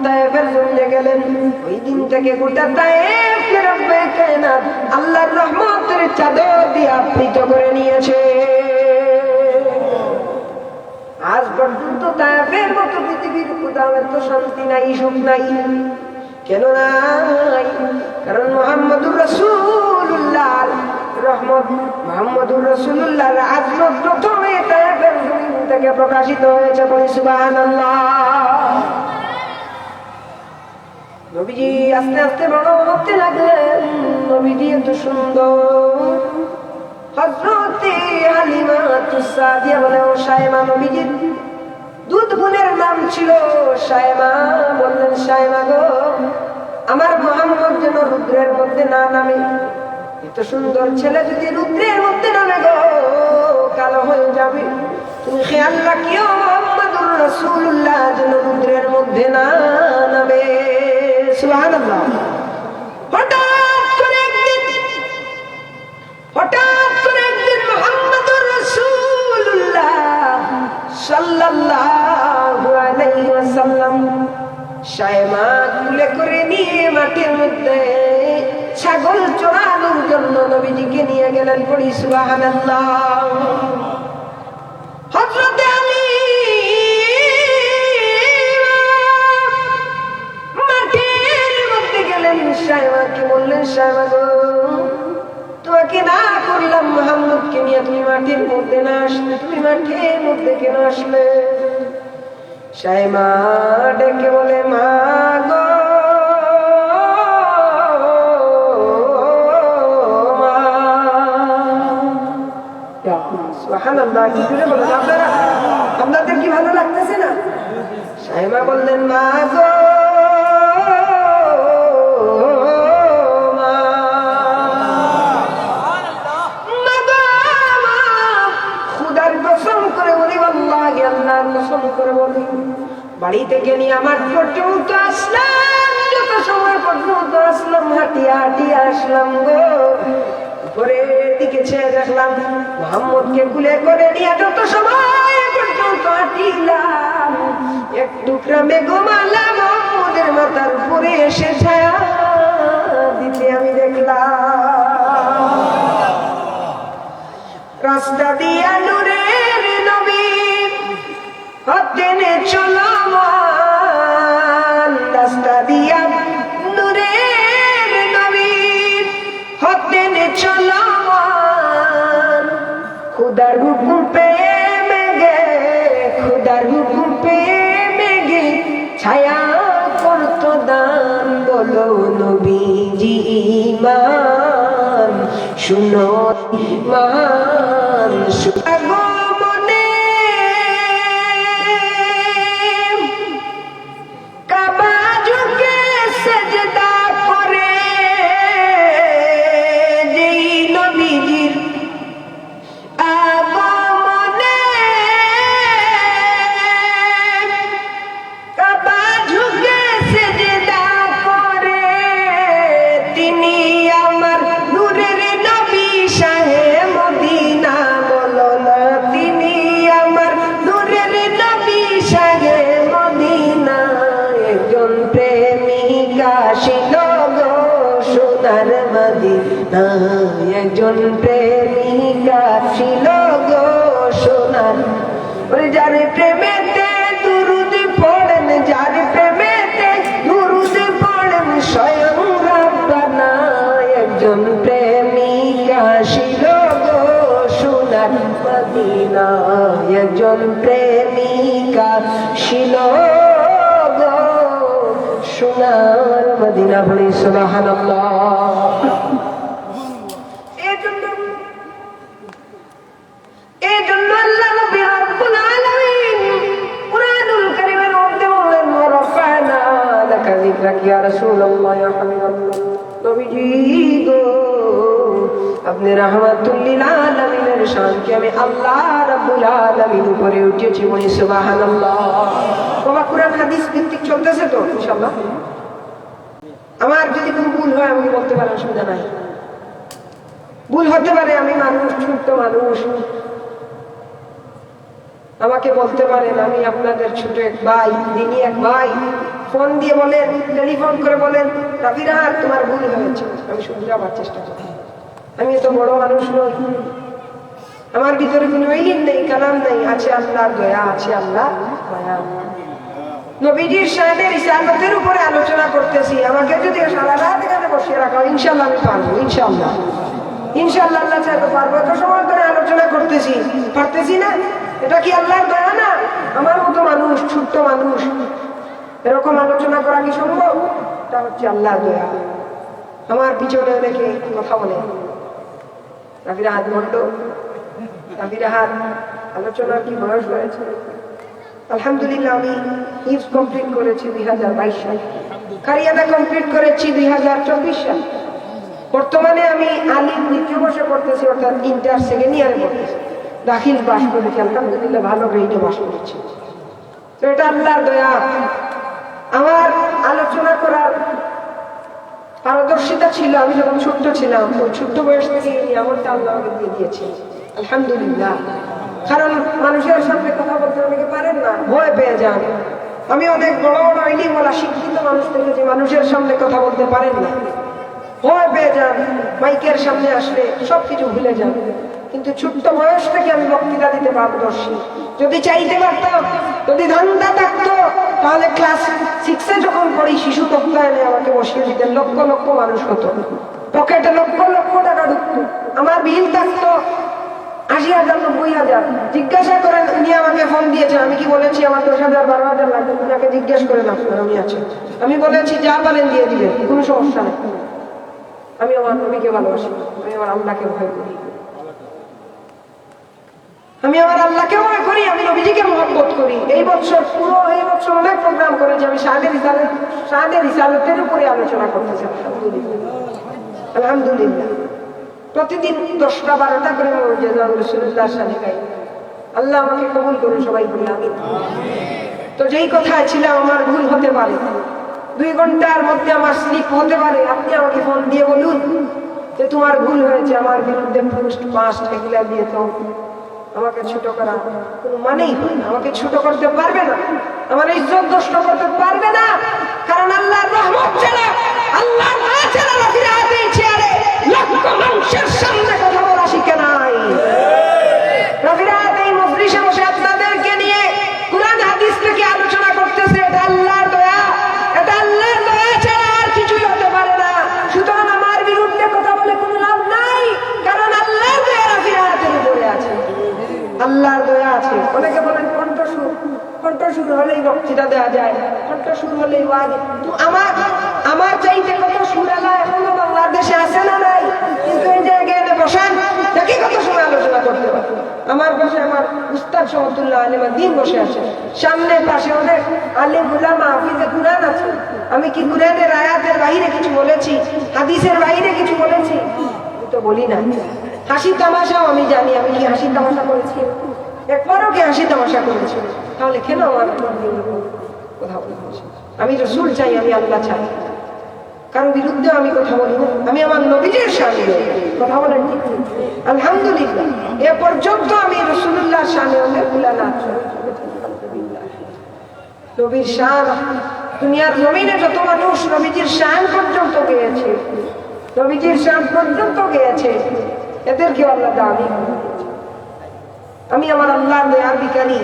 তায়েফের জন্য গেলেন, ওই দিন থেকে গোটা তায়েফের রব্বে কায়নাত আল্লাহর রহমতের চাদর দিয়ে আবৃত করে নিয়েছে। আজ পর্যন্ত তায়েফের মতো পৃথিবীর কোথাও এত শান্তি নাই, সুখ নাই। কেন নাই? কারণ মুহাম্মদুর রাসূলুল্লাহ রহমত, মুহাম্মদুর রাসূলুল্লাহর আজমত প্রথমে তায়েফের জমিন থেকে প্রকাশিত হয়েছে। বলি সুবহানাল্লাহ। নবীজি আস্তে আস্তে বড় হতে লাগলেন। নবীজি এত সুন্দর। হযরতে হালিমাতুস সাদিয়া বলে, ও শায়মা, নবীজির দুধ বোনের নাম ছিল শায়মা। বললেন, শায়মা গো, আমার মুহাম্মদ যেন রুদ্রের মধ্যে না নামে। এত সুন্দর ছেলে যদি রুদ্রের মধ্যে নামে গো, কালো হয়ে যাবে। তুমি খেয়াল রাখিও মুহাম্মদুর রাসূলুল্লাহ যেন রুদ্রের মধ্যে না নামে। সুবহানাল্লাহ। হঠাৎ করে একদিন মুহাম্মদুর রাসূলুল্লাহ সাল্লাল্লাহু আলাইহি ওয়াসাল্লাম শায়মা কুলে করে নিয়ে মাটির মধ্যে ছাগল চড়ানোর জন্য নবীজিকে নিয়ে গেলেন। পড়ি সুবহানাল্লাহ। হযরতে আলী মাটির মধ্যে গেলেন, শায়মাকে বললেন, শায়মা গো, তোমাকে না করলাম মুহাম্মদকে নিয়ে তুমি মাটির মধ্যে না আসলে, তুমি মাটির মধ্যে কেন আসলে? শায়মা ডেকে বলে, মা গো, সুবহানাল্লাহ। কি করে বলেন আপনারা? আপনাদের কি ভালো লাগতেছে না? শায়মা বললেন, মা গো, বাড়ি থেকে নিয়ে আমার পর্যন্ত আসলাম, যত সময় পর্যন্ত আসলাম, হাঁটিয়ে হাঁটিয়ে আসলাম গো। উপরের দিকে ছেড়ে দেখলাম মুহাম্মদকে কুলে করে নিয়ে যত সময় পর্যন্ত হাঁটিলাম, এক টুকরা মেঘমালা মুহাম্মদের মাথার উপরে এসে ছায়া দিতে আমি দেখলাম। রাস্তা দিয়া নূরের নবী হতেনে চলমান, রাস্তা দিয়া নূরের নবী হতেনে চলমান। খুদার হুকুম পেয়ে মেঘে, খুদার হুকুম পেয়ে মেঘে ছায়া করতো দান। বলো নবীজি ঈমান শুনো, ঈমান শুনো। একজন প্রেমিকা ছিল গো সোনার, যার প্রেমেতে দুরুদ পড়েন, যার প্রেমেতে দুরুদ পড়েন স্বয়ং রব্বানা। একজন প্রেমিকা ছিল গো সোনার মদিনা, একজন প্রেমিকা ছিল গো সোনার মদিনা। বলি সুবহানাল্লাহ। এই জন্য ইয়া রাসূলুল্লাহ ইয়া হাবিবাল্লাহ, নবীজি গো আপনি রাহমাতুল লিল আলামিনের শানকে আমি আল্লাহ রাব্বুল আলামিন উপরে উঠেছি, বলি সুবহানাল্লাহ। বাবা কুরআন হাদিস ভিত্তিক চলতেছে তো ইনশাআল্লাহ। আমার যদি কোনো ভুল হয় আমাকে বলতে পারেন, অসুবিধা নাই। ভুল হতে পারে, আমি মানুষ, ছোট্ট মানুষ, আমাকে বলতে পারেন। আমি আপনাদের ছোট এক ভাই, দিনী এক ভাই। ফোন দিয়ে বলেন, টেলিফোন করে বলেন রাবিরা তোমার ভুল হয়েছে, আমি শুধরাবার চেষ্টা করি। আমি এত বড় মানুষ নই, আমার ভিতরে কোনো ইলম নেই, কালাম নেই, আছে আল্লাহর দয়া, আছে আল্লাহ মায়া। নবীজির শানের রিসালাতের উপরে আলোচনা করতেছি। আমাকে যদি সারা রাত এখানে বসিয়ে রাখা হয়, ইনশাআল্লাহ আমি পারবো, ইনশাআল্লাহ ইনশাআল্লাহ আল্লাহ চাইতে পারবো। এত সময় ধরে আলোচনা করতেছি, পারতেছি না? এটা কি আল্লাহর দয়া না? আমার মতো মানুষ, ছোট্ট মানুষ, এরকম আলোচনা করা কি সম্ভব? এটা হচ্ছে আল্লাহর দয়া। আমার পিছনে অনেকে কথা বলে রাবিরা হাত বন্ধ, রাবিরা হাত, আলোচনার কি বয়স হয়েছে? আলহামদুলিল্লাহ আমি হিফজ কমপ্লিট করেছি 2022 সালে, কারিয়ানা কমপ্লিট করেছি 2024 সালে। বর্তমানে আমি আলিম দ্বিতীয় বর্ষে পড়তেছি, অর্থাৎ ইন্টার সেকেন্ড ইয়ারে পড়তেছি। দাখিল পাস করেছি আলহামদুলিল্লাহ, ভালো গ্রেডে পাস করেছি। তো এটা আল্লাহর দয়া। আমার আলোচনা করার পারদর্শিতা ছিল আমি যখন ছোট্ট ছিলাম, ওই ছোট্ট বয়স থেকে এই নিয়ামতটা আল্লাহ আমাকে দিয়ে দিয়েছে আলহামদুলিল্লাহ। কারণ মানুষের সামনে কথা বলতে অনেকে পারেন না, ভয় পেয়ে যান। আমি অনেক বড় বড় ইলিম ওয়ালা শিক্ষিত মানুষ দেখেছি মানুষের সামনে কথা বলতে পারেন না, ভয় পেয়ে যান, মাইকের সামনে আসলে সবকিছু ভুলে যান। কিন্তু ছোট্ট বয়স থেকে আমি বক্তৃতা দিতে পারদর্শী। যদি চাইতে পারতাম, যদি ধান্দা থাকতো, তাহলে ক্লাস 6-এ যখন পড়ি শিশু তত্ত্বায়নে আমাকে বসিয়ে দিতেন, লক্ষ লক্ষ মানুষ হতো, পকেটে লক্ষ লক্ষ টাকা ঢুকতো, আমার বিল থাকতো 80,000 90,000। জিজ্ঞাসা করেন, উনি আমাকে ফোন দিয়েছে, আমি কি বলেছি আমার 10,000 12,000 লাগবে? উনাকে জিজ্ঞেস করেন আপনার, আমি আছি, আমি বলেছি যা পারেন দিয়ে দিবেন, কোনো সমস্যা নেই। আমি আমার নবীকে ভালোবাসি, আমি আমার আল্লাহকে ভয় করি, আমি আমার আল্লাহকে ভয় করি, আমি নবীজিকে মহব্বত করি। এই বছর অনেক প্রোগ্রাম করেছি, আমি শাহের রিসালাতের উপরে আলোচনা করতেছি আলহামদুলিল্লাহ। প্রতিদিন 10টা 12টা করে রাসূলুল্লাহ শানে গাই। আল্লাহ আমাকে কবুল করুন, সবাই বলি আমিন। তো যেই কথা ছিলাম, আমার ভুল হতে পারে, 2 ঘন্টার মধ্যে আমার স্লিপ হতে পারে। আপনি আমাকে ফোন দিয়ে বলুন যে তোমার ভুল হয়েছে, আমার বিরুদ্ধে পোস্ট পাস্ট এগুলা দিয়ে তো আমাকে ছোট করা কোনো মানেই হয় না। আমাকে ছোট করতে পারবে না, আমার ইজ্জত নষ্ট করতে পারবে না। কারণ আল্লাহর রহমত ছাড়া, আল্লাহর মায়া ছাড়া রাবিরা এই চেয়ারে লক্ষ মানুষের সামনে কথা বলা শিখে নাই। রাবিরা এই মজলিসে বসে আপনাদেরকে নিয়ে কুরআন হাদিস থেকে আলোচনা করতেছে, এটা আল্লাহর দয়া। এটা আল্লাহর দয়া ছাড়া আর কিছুই হতে পারে না। সুতরাং আমার বিরুদ্ধে কথা বলে কোনো লাভ নাই, কারণ আল্লাহর দয়া রাবিরাতের উপরে আছে, আল্লাহর দয়া আছে। অনেকে বলেন কণ্ঠসুর হলেই বক্তৃতা দেওয়া যায়, কণ্ঠসুর হলেই ওয়াজ। আমার চাইতে কত সুরালা এখনো বাংলাদেশে আছে না নাই? কিন্তু এই জায়গায় বসান দেখি কত সময় আলোচনা করতে পারে। আমার পাশে আমার উস্তাদ শহতুল্লাহ আলিম দিন বসে আছে, সামনে পাশে অনেক আলিম উলামা হাফিজে কুরআন আছে। আমি কি কুরআনের আয়াতের বাইরে কিছু বলেছি? হাদিসের বাইরে কিছু বলেছি? আমি তো বলি না। হাসি তামাশাও আমি জানি, আমি কি হাসি তামাশা করেছি? একবারও কি হাসি তামাশা করেছি? তাহলে কেন আমার কথা বলছি? আমি রাসূল চাই, আমি আল্লাহ চাই, কারণ বিরুদ্ধে আমি কথা বলি না। আমি আমার নবীজির শানে কথা বলেন, ঠিক আলহামদুলিল্লাহ। এ পর্যন্ত আমি রাসূলুল্লাহর শানে অনেকগুলা নাচ নবীর শান, দুনিয়ার জমিনে যত মানুষ নবীজির শান পর্যন্ত গেয়েছে, নবীজির শান পর্যন্ত গেয়েছে, এদেরকে আল্লাহ দামি। আমি আমার আল্লাহর দয়ার ভিখারি,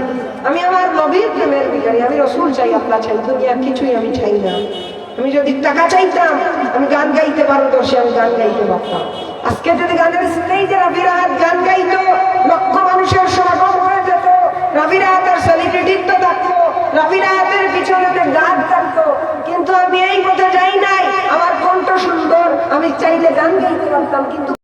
আমি আমার নবীর প্রেমের ভিখারি। আমি রাসূল চাই, আল্লাহ চাই, দুনিয়ার কিছুই আমি চাই না। আমি যদি টাকা চাইতাম, আমি গান গাইতে পারদর্শী, আমি গান গাইতে পারতাম। আজকে যদি গানের স্টেজে রাবিরা গান গাইতো, লক্ষ মানুষের সমাগম হয়ে যেত, রাবিরা তার সেলিব্রিটিত্ব থাকতো, রাবিরা পিছনে গান থাকতো। কিন্তু আমি এই পথে যাই নাই, আমার কণ্ঠ সুন্দর, আমি চাইলে গান গাইতে পারতাম, কিন্তু